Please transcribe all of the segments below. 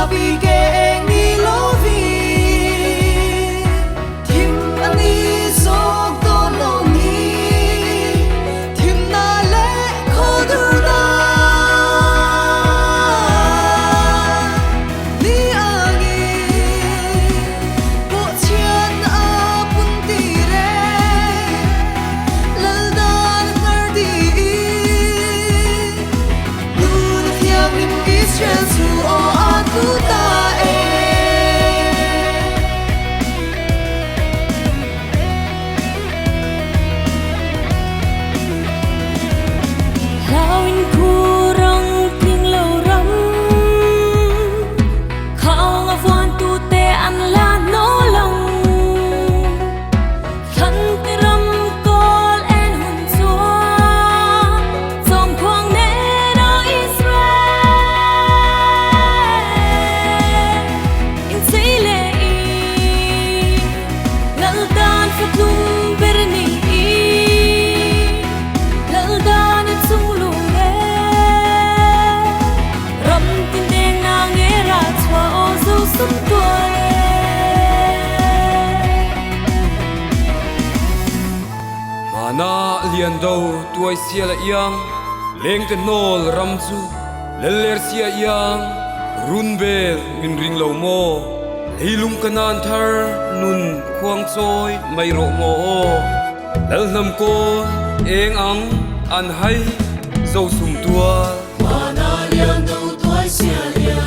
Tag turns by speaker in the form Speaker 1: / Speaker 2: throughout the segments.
Speaker 1: vì kẻ ni lô vì thêm anh đi số tôn lô ni thêm na lẽ khó thứ ta ni agi bộ chân a pun ti re laldan ngar di lu na thiam lim ki chen su o a tu ta e
Speaker 2: lao in khu rong tiếng lâu rắm khao ngà voan tu te an la nô lòng khăn te ram call en hun chua dòng khoang nê no Israel in say le i lal dan phật lung berni lal dan at sung lu le ram tin de na nge ra chwa o zo sum tua le
Speaker 3: Mana lian do tuai sia la yang leng te nol ram chu leler sia yang run bel min ring lo mo leilung kanan thar nun khuang choi mai ro mo lal nam ko eng ang an hai zo sum tua
Speaker 1: mana lian do tuai sia lia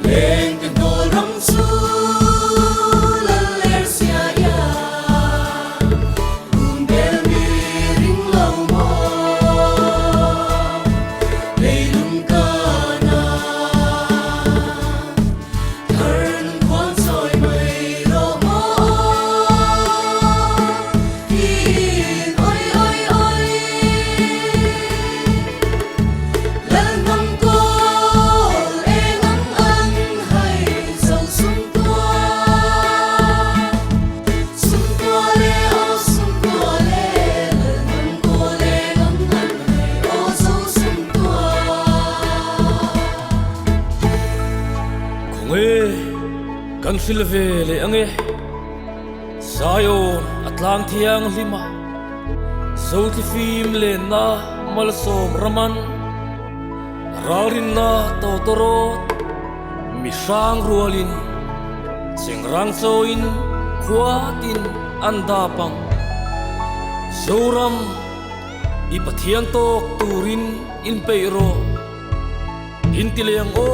Speaker 1: leng tin do ram su ler sia ya un bel mi ring lo mo leilung kana thern kwan soi mai ro mo in oi oi oi lal nam ko e ngang ang hai sâu sum tua le o sum tua le lal nam ko le ngam ang hai o sâu sum tua
Speaker 3: khong e kan silve le ange sayo atlang thiang lima zo ti phim le na mal som raman rarin na to torot mi sang rualin sing rang soin khuatin andapang zoram ipathian tok turin in peiro intileng o